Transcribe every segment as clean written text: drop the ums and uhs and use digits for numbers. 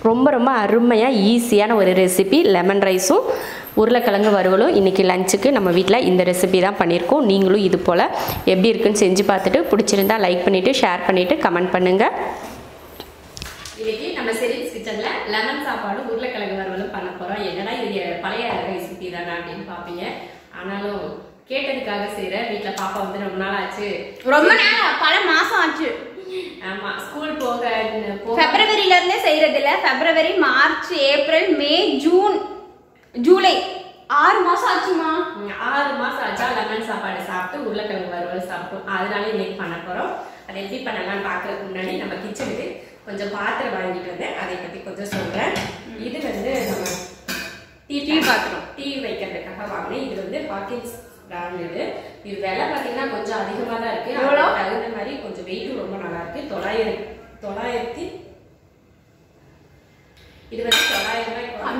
ரொம்ப ரொம்ப அருமையாக ஈஸியான ஒரு ரெசிபி. லெமன் ரைஸும் உருளைக்கிழங்கு வறுவலும் இன்றைக்கி லஞ்சுக்கு நம்ம வீட்டில் இந்த ரெசிபி தான் பண்ணியிருக்கோம். நீங்களும் இது போல் எப்படி இருக்குன்னு செஞ்சு பார்த்துட்டு பிடிச்சிருந்தா லைக் பண்ணிவிட்டு ஷேர் பண்ணிவிட்டு கமெண்ட் பண்ணுங்கள். இன்றைக்கி நம்ம ஷெரின்ஸ் கிச்சனில் லெமன் சாப்பாடு உருளைக்கிழங்கு வறுவலும் பண்ண போகிறோம். என்னடா இது பழைய ரெசிபி தானே அப்படின்னு பார்ப்பீங்க. ஆனாலும் கேட்டதுக்காக செய்கிறேன். வீட்டில் பாப்பா வந்து ரொம்ப நாள் ஆச்சு, ரொம்ப நாள் பல மாதம் ஆச்சு. ஆமா, ஸ்கூல் போக பிப்ரவரியில இருந்தே செய்யறது இல்ல. பிப்ரவரி, மார்ச், ஏப்ரல், மே, ஜூன், ஜூலை 6 மாசம் ஆச்சுமா. 6 மாசம் ஆச்சா லெமன் சாப்பாடு சாப்பிட்டு உருளைக்கிழங்கு வறுவல் சாப்பிட்டோம். அதனால இன்னைக்கு பண்ண போறோம். அதை எப்படி பண்ணலாம்னு பாக்குறதுக்கு முன்னாடி நம்ம கிச்சனுக்கு கொஞ்சம் பாத்திரம் வாங்கிட்டு வந்தேன், அதை பத்தி கொஞ்சம் சொல்றேன். இது வந்து நம்ம டீ பாத்திரம், டீ வைக்கிறதுக்காக வாங்கினேன். இது வந்து ஹாக்கின்ஸ் பிராண்ட். இது விலை பார்த்தீங்கன்னா கொஞ்சம் அதிகமாக தான் இருக்கு. தகுந்த மாதிரி கொஞ்சம் வெயிட்டும் ரொம்ப நல்லா இருக்கு. 900 இது வந்து 900 ரூபாய்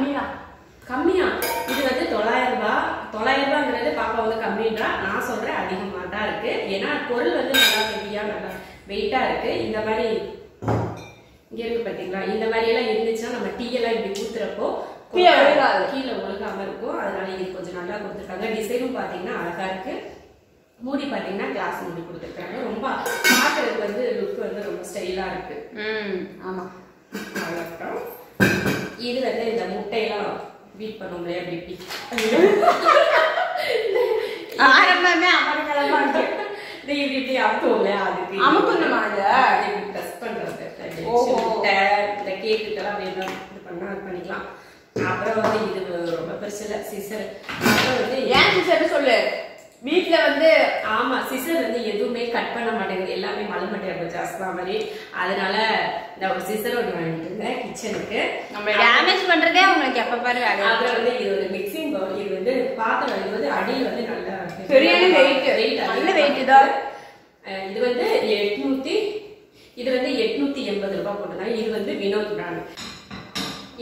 கம்மியா. இது வந்து 900 ரூபாங்கிறது பாப்பா வந்து கம்மின்றா, நான் சொல்றேன் அதிகமாக தான் இருக்கு. ஏன்னா பொருள் வந்து நல்லா ஹெவியா நல்லா வெயிட்டா இருக்கு. இந்த மாதிரி இங்க இருக்கு பாத்தீங்களா, இந்த மாதிரி எல்லாம் இருந்துச்சுன்னா நம்ம டீ எல்லாம் இப்படி ஊத்துறப்போ கீழே ஒழுகாம இருக்கும். அதனால இது கொஞ்சம் நல்லா கொடுத்துருக்காங்க. டிசைனும் பாத்தீங்கன்னா அழகா இருக்கு. மூடி பாத்தீங்கன்னா கிளாஸ் மூடி கொடுத்துருக்காங்க. ரொம்ப பாக்குறதுக்கு வந்து லுக் வந்து ரொம்ப ஸ்டைலா இருக்கு. ஆமா. அவ்வளோதான். இது வந்து இந்த முட்டையெல்லாம் பீட் பண்ணுவோம்லையா, இப்படி ஆரம்பமே அமர்கலமா இருக்கு. இப்படி இப்படி அமுக்குவோம்ல, அதுக்கு அமுக்கணுமா இப்படி ப்ரெஸ் பண்றது. முட்டை இந்த கேக்குக்கெல்லாம் அப்படி இது பண்ணா அது பண்ணிக்கலாம். அப்புறம் வந்து இது ரொம்ப பெருசு இல்லை, சிசர். அப்புறம் வந்து ஏன் சிசர் சொல்லு. வீட்டுல வந்து ஆமா, சிசர் வந்து எதுவுமே கட் பண்ண மாட்டேங்குது, எல்லாமே மலை மட்டையா ஜாஸ்தியா மாதிரி. அதனால இந்த ஒரு சிசர் ஒன்று வாங்கிட்டு இருந்தேன் கிச்சனுக்கு. நம்ம டேமேஜ் பண்றதே உங்களுக்கு எப்ப பாரு. அப்புறம் வந்து இது ஒரு மிக்சிங் பவுல். இது வந்து பாத்திரம், இது வந்து அடியில் வந்து நல்ல பெரிய வெயிட் நல்ல வெயிட் தான். இது வந்து 880 ரூபாய் போட்டுருந்தாங்க. இது வந்து வினோத் பிராண்ட்.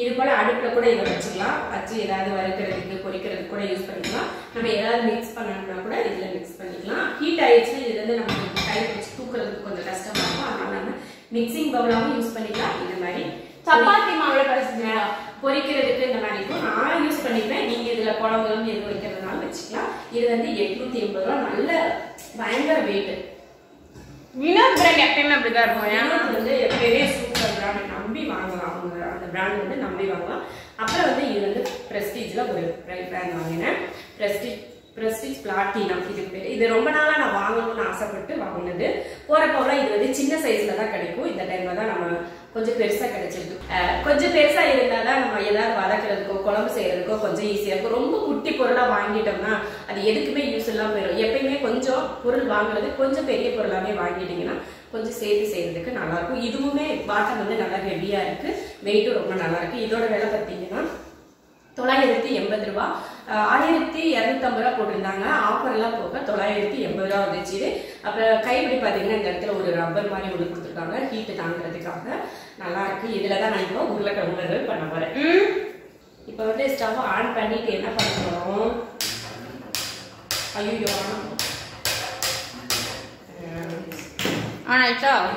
இது போல அடுப்புல கூட இதை வச்சுக்கலாம். வச்சு ஏதாவது வறுக்கிறதுக்கு பொரிக்கிறதுக்கு கூட யூஸ் பண்ணிக்கலாம். நம்ம ஏதாவது மிக்ஸ் பண்ணணும்னா கூட இதுல மிக்ஸ் பண்ணிக்கலாம். ஹீட் ஆயிடுச்சுன்னா இது வந்து நமக்கு கை வச்சு தூக்குறதுக்கு கொஞ்சம் கஷ்டமா இருக்கும். அதனால நம்ம மிக்சிங் பவுலாவும் யூஸ் பண்ணிக்கலாம். இந்த மாதிரி சப்பாத்தி மாவுல பறிச்சுங்க பொரிக்கிறதுக்கு இந்த மாதிரி இருக்கும். நான் யூஸ் பண்ணிப்பேன். நீங்க இதுல குழம்புகளும் எது வைக்கிறதுனாலும் வச்சுக்கலாம். இது வந்து 880 ரூபாய். நல்ல பயங்கர வெயிட். வினோத் பிராண்ட் எப்பயுமே அப்படிதான் இருக்கும். வினோத் வந்து எப்பயுமே சூப்பர் பிராண்ட், நம்பி வாங்கலாம். அவங்க அந்த பிராண்ட் வந்து நம்பி வாங்கலாம். அப்புறம் வந்து இது வந்து பிரஸ்டீஜ்ல ஒரு பிராண்ட் வாங்கினேன். பிரஸ்டீஜ் பிளாட்டினா இதுக்கு பேர். இது ரொம்ப நாளா நான் வாங்கணும்னு ஆசைப்பட்டு வாங்கினது. போறப்போலாம் இது வந்து சின்ன சைஸ்ல தான் கிடைக்கும். இந்த டைம்ல தான் நம்ம கொஞ்சம் பெருசா கிடைச்சிருக்கு. கொஞ்சம் பெருசா இருந்தாதான் நம்ம ஏதாவது வதக்குறதுக்கோ குழம்பு செய்யறதுக்கோ கொஞ்சம் ஈஸியா இருக்கும். ரொம்ப குட்டி பொருளா வாங்கிட்டோம்னா அது எதுக்குமே யூஸ் இல்லாம போயிடும். எப்பயுமே கொஞ்சம் பொருள் வாங்குறது கொஞ்சம் பெரிய பொருளாவே வாங்கிட்டீங்கன்னா கொஞ்சம் சேர்த்து செய்யறதுக்கு நல்லா இருக்கும். இதுவுமே பாட்டம் வந்து நல்லா ஹெவியா இருக்கு, வெயிட்டும் ரொம்ப நல்லா இருக்கு. இதோட விலை பார்த்தீங்கன்னா 980 ரூபாய். 1250 ரூபாய் போட்டிருந்தாங்க. ஆஃபர் எல்லாம் போக 980 ரூபாய் வந்துச்சு. இது அப்புறம் கைப்பிடி பாத்தீங்கன்னா இந்த இடத்துல ஒரு ரப்பர் மாதிரி ஒன்று கொடுத்துருக்காங்க, ஹீட்டு தாங்கிறதுக்காக. நல்லா இருக்கு. இதுலதான் நான் இப்போ உருளைக்கிழங்கு பண்ண போறேன். இப்ப வந்து ஸ்டவ் ஆன் பண்ணிட்டு என்ன பண்ண போறோம், ஐயோ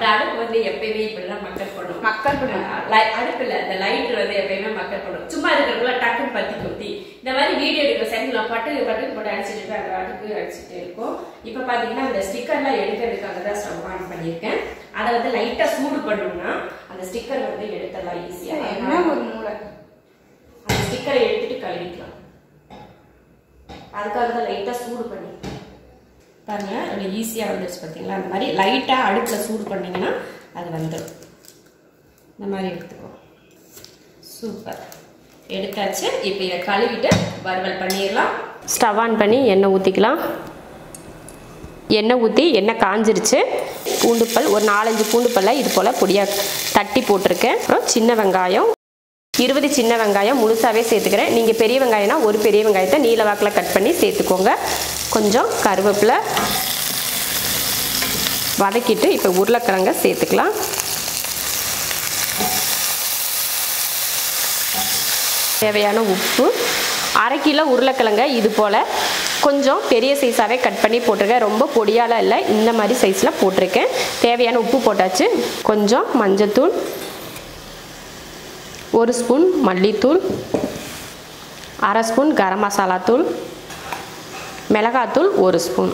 அடுப்பு வந்து எப்பயுமே இப்படிதான் மக்கள் பண்ணும். அடுப்புல இந்த லைட் வந்து எப்பயுமே மக்கள் பண்ணும். சும்மா இருக்கிறதுக்குள்ள டக்குன்னு பத்தி குத்தி இந்த மாதிரி வீடியோ எடுக்கிற செகண்ட்ல பட்டு போட்டு அடிச்சுட்டு அந்த அடுப்பு அடிச்சுட்டு இருக்கும். இப்ப பாத்தீங்கன்னா இந்த ஸ்டிக்கர்லாம் எடுக்கிறதுக்காக தான் ஸ்டவ் ஆன் பண்ணியிருக்கேன். அதை வந்து லைட்டா சூடு பண்ணோம்னா அந்த ஸ்டிக்கர் வந்து எடுத்துடலாம் ஈஸியா. ஒரு மூளை அந்த ஸ்டிக்கரை எடுத்துட்டு கழுவிக்கலாம். அதுக்காக தான் லைட்டா சூடு பண்ணி பாருங்க, அது ஈஸியாக வந்துடுச்சு பார்த்தீங்களா. அந்த மாதிரி லைட்டாக அடுப்பில் சூடு பண்ணிங்கன்னா அது வந்துடும். இந்த மாதிரி எடுத்துக்கோ. சூப்பர், எடுத்தாச்சு. இப்போ இதை கழுவிட்டு வறுவல் பண்ணிடலாம். ஸ்டவ் ஆன் பண்ணி எண்ணெய் ஊற்றிக்கலாம். எண்ணெய் ஊற்றி எண்ணெய் காஞ்சிருச்சு. பூண்டுப்பல் ஒரு 4-5 பூண்டுப்பல்ல இது போல் பொடியாக தட்டி போட்டிருக்கேன். அப்புறம் சின்ன வெங்காயம் 20 சின்ன வெங்காயம் முழுசாகவே சேர்த்துக்கிறேன். நீங்கள் பெரிய வெங்காயம்னா ஒரு பெரிய வெங்காயத்தை நீல வாக்கில் கட் பண்ணி சேர்த்துக்கோங்க. கொஞ்சம் கருவேப்பிலை வதக்கிட்டு இப்போ உருளைக்கிழங்க சேர்த்துக்கலாம். தேவையான உப்பு. 1/2 கிலோ உருளைக்கிழங்க இது போல் கொஞ்சம் பெரிய சைஸாகவே கட் பண்ணி போட்டிருக்கேன். ரொம்ப பொடியாலாம் இல்லை, இந்த மாதிரி சைஸில் போட்டிருக்கேன். தேவையான உப்பு போட்டாச்சு. கொஞ்சம் மஞ்சத்தூள், 1 ஸ்பூன் மல்லித்தூள், 1/2 ஸ்பூன் கரம் மசாலா தூள், மிளகாத்தூள் 1 ஸ்பூன்,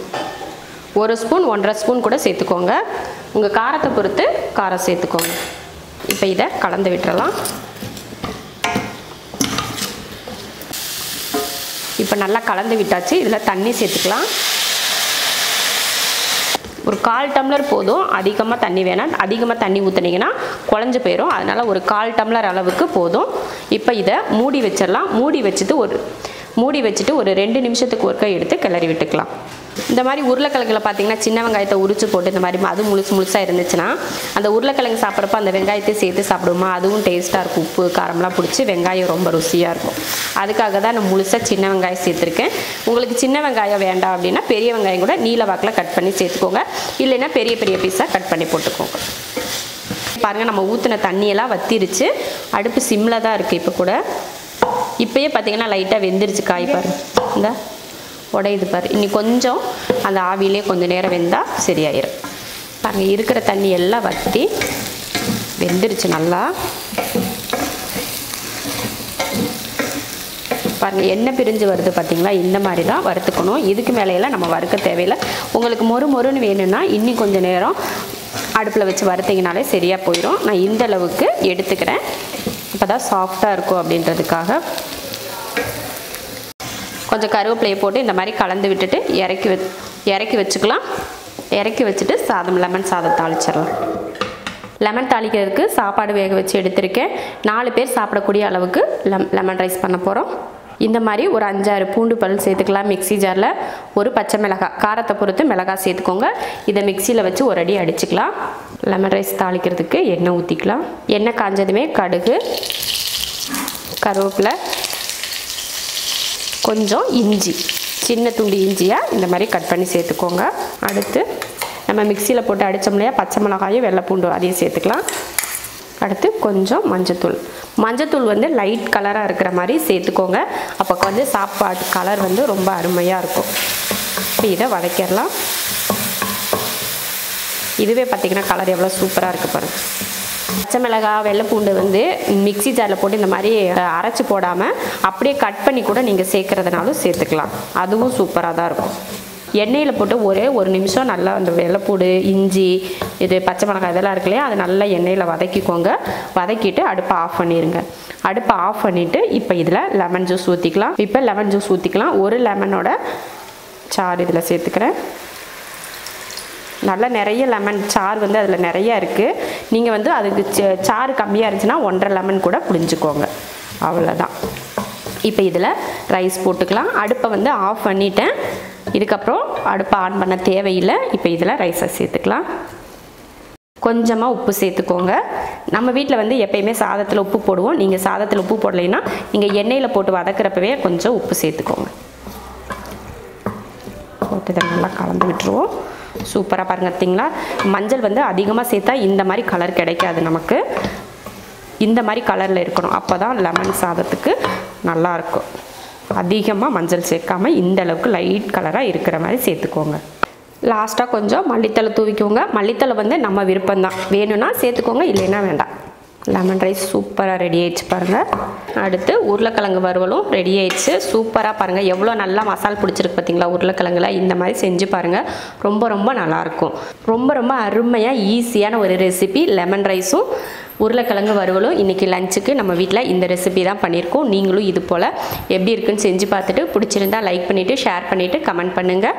1 ஸ்பூன் 1/2 ஸ்பூன் கூட சேர்த்துக்கோங்க. உங்கள் காரத்தை பொறுத்து காரம் சேர்த்துக்கோங்க. இப்போ இதை கலந்து விட்டுறலாம். இப்போ நல்லா கலந்து விட்டாச்சு. இதில் தண்ணி சேர்த்துக்கலாம். ஒரு 1/4 டம்ளர் போதும், அதிகமாக தண்ணி வேணாம். அதிகமாக தண்ணி ஊற்றுனீங்கன்னா குழஞ்சு போயிடும். அதனால் ஒரு 1/4 டம்ளர் அளவுக்கு போதும். இப்போ இதை மூடி வச்சிடலாம். மூடி வச்சுட்டு ஒரு 2 நிமிஷத்துக்கு ஒருக்கா எடுத்து கிளறி விட்டுக்கலாம். இந்த மாதிரி உருளைக்கிழங்குல பார்த்தீங்கன்னா சின்ன வெங்காயத்தை உரிச்சு போட்டு இந்த மாதிரி அது முழுசாக இருந்துச்சுன்னா அந்த உருளைக்கிழங்கு சாப்பிட்றப்ப அந்த வெங்காயத்தை சேர்த்து சாப்பிடுமா, அதுவும் டேஸ்ட்டாக இருக்கும். உப்பு காரம்லாம் பிடிச்சி வெங்காயம் ரொம்ப ருசியாக இருக்கும். அதுக்காக தான் நான் முழுசாக சின்ன வெங்காயம் சேர்த்துருக்கேன். உங்களுக்கு சின்ன வெங்காயம் வேண்டாம் அப்படின்னா பெரிய வெங்காயம் கூட நீல வாக்கில் கட் பண்ணி சேர்த்துக்கோங்க. இல்லைன்னா பெரிய பெரிய பீஸாக கட் பண்ணி போட்டுக்கோங்க. பாருங்கள், நம்ம ஊற்றின தண்ணியெல்லாம் வத்திருச்சு. அடுப்பு சிம்மில் தான் இருக்குது. இப்போ கூட இப்போயே பார்த்தீங்கன்னா லைட்டாக வெந்துருச்சு காய். பாருங்க, இந்த உடையுது பாரு. இன்னி கொஞ்சம் அந்த ஆவிலே கொஞ்சம் நேரம் வெந்தால் சரியாயிடும். பாருங்கள், இருக்கிற தண்ணி எல்லாம் வற்றி வெந்துருச்சு நல்லா. பாருங்கள், எண்ணெய் பிரிஞ்சு வருது பார்த்தீங்களா? இந்த மாதிரி தான் வறுத்துக்கணும். இதுக்கு மேலையெல்லாம் நம்ம வறுக்க தேவையில்லை. உங்களுக்கு மொறுன்னு வேணும்னா இன்னும் கொஞ்சம் நேரம் அடுப்பில் வச்சு வறுத்திங்கனாலே சரியாக போயிடும். நான் இந்த அளவுக்கு எடுத்துக்கிறேன். இப்போ தான் சாஃப்டாக இருக்கும் அப்படின்றதுக்காக. கொஞ்சம் கருவேப்பிலையை போட்டு இந்த மாதிரி கலந்து விட்டுட்டு இறக்கி வச்சுக்கலாம். இறக்கி வச்சுட்டு லெமன் சாதம் தாளிச்சிடலாம். லெமன் தாளிக்கிறதுக்கு சாப்பாடு வேக வச்சு எடுத்திருக்கேன். 4 பேர் சாப்பிடக்கூடிய அளவுக்கு லெமன் ரைஸ் பண்ண போகிறோம். இந்த மாதிரி ஒரு 5-6 பூண்டு பல் சேர்த்துக்கலாம் மிக்ஸி ஜாரில். ஒரு பச்சை மிளகாய், காரத்தை பொறுத்து மிளகாய் சேர்த்துக்கோங்க. இதை மிக்சியில் வச்சு ஒரு அடி அடிச்சுக்கலாம். லெமன் ரைஸ் தாளிக்கிறதுக்கு எண்ணெய் ஊற்றிக்கலாம். எண்ணெய் காஞ்சதுமே கடுகு, கருவேப்பிலை, கொஞ்சம் இஞ்சி, சின்ன துண்டு இஞ்சியாக இந்த மாதிரி கட் பண்ணி சேர்த்துக்கோங்க. அடுத்து நம்ம மிக்சியில் போட்டு அடித்தோம் இல்லையா, பச்சை மிளகாயும் வெள்ளை பூண்டு அதையும் சேர்த்துக்கலாம். அடுத்து கொஞ்சம் மஞ்சத்தூள் வந்து லைட் கலராக இருக்கிற மாதிரி சேர்த்துக்கோங்க. அப்போ வந்து சாப்பாடு கலர் வந்து ரொம்ப அருமையாக இருக்கும். இப்போ இதை வதக்கிடலாம். இதுவே பார்த்திங்கன்னா கலர் எவ்வளோ சூப்பராக இருக்குது பாருங்கள். பச்சை மிளகாய் வெள்ளை பூண்டு வந்து மிக்ஸி ஜாரில் போட்டு இந்த மாதிரி அரைச்சி போடாமல் அப்படியே கட் பண்ணி கூட நீங்கள் சேர்க்குறதுனாலும் சேர்த்துக்கலாம். அதுவும் சூப்பராக தான் இருக்கும். எண்ணெயில் போட்டு ஒரே 1 நிமிஷம் நல்லா அந்த வெள்ளைப்பூடு, இஞ்சி, இது பச்சை மிளகாய் இதெல்லாம் இருக்கு இல்லையா, அது நல்லா எண்ணெயில் வதக்கிக்கோங்க. வதக்கிட்டு அடுப்பை ஆஃப் பண்ணிடுங்க. அடுப்பை ஆஃப் பண்ணிவிட்டு இப்போ இதில் லெமன் ஜூஸ் ஊற்றிக்கலாம். இப்போ லெமன் ஜூஸ் ஊற்றிக்கலாம். 1 லெமனோட சாறு இதில் சேர்த்துக்கிறேன். நல்லா நிறைய லெமன் சாறு வந்து அதில் நிறையா இருக்குது. நீங்கள் வந்து அதுக்கு சாறு கம்மியாக இருந்துச்சுன்னா 1.5 லெமன் கூட புளிஞ்சுக்கோங்க. அவ்வளோதான். இப்போ இதில் ரைஸ் போட்டுக்கலாம். அடுப்பை வந்து ஆஃப் பண்ணிட்டேன். இதுக்கப்புறம் அடுப்பை ஆன் பண்ண தேவையில்லை. இப்போ இதில் ரைஸை சேர்த்துக்கலாம். கொஞ்சமாக உப்பு சேர்த்துக்கோங்க. நம்ம வீட்டில் வந்து எப்பயுமே சாதத்தில் உப்பு போடுவோம். நீங்கள் சாதத்தில் உப்பு போடலைன்னா நீங்கள் எண்ணெயில் போட்டு வதக்கிறப்பவே கொஞ்சம் உப்பு சேர்த்துக்கோங்க. போட்டு இதை நல்லா கலந்து விட்டுருவோம். சூப்பராக பாருங்க, பார்த்தீங்களா? மஞ்சள் வந்து அதிகமாக சேர்த்தா இந்த மாதிரி கலர் கிடைக்காது நமக்கு. இந்த மாதிரி கலரில் இருக்கணும். அப்போ தான் லெமன் சாதத்துக்கு நல்லாயிருக்கும். அதிகமாக மஞ்சள் சேர்க்காமல் இந்த அளவுக்கு லைட் கலராக இருக்கிற மாதிரி சேர்த்துக்கோங்க. லாஸ்ட்டாக கொஞ்சம் மல்லித்தலை தூவிக்கோங்க. மல்லித்தலை வந்து நம்ம விருப்பம்தான், வேணும்னா சேர்த்துக்கோங்க, இல்லைன்னா வேண்டாம். லெமன் ரைஸ் சூப்பராக ரெடி ஆயிடுச்சு பாருங்கள். அடுத்து உருளைக்கிழங்கு வறுவலும் ரெடி ஆயிடுச்சு. சூப்பராக பாருங்கள், எவ்வளோ நல்லா மசால் பிடிச்சிருக்கு பார்த்தீங்களா உருளைக்கிழங்குல. இந்த மாதிரி செஞ்சு பாருங்கள், ரொம்ப நல்லாயிருக்கும். ரொம்ப அருமையாக ஈஸியான ஒரு ரெசிபி லெமன் ரைஸும் உருளைக்கிழங்கு வறுவலும். இன்றைக்கி லஞ்சுக்கு நம்ம வீட்டில் இந்த ரெசிபி தான் பண்ணியிருக்கோம். நீங்களும் இது போல் எப்படி இருக்குன்னு செஞ்சு பார்த்துட்டு பிடிச்சிருந்தா லைக் பண்ணிவிட்டு ஷேர் பண்ணிவிட்டு கமெண்ட் பண்ணுங்கள்.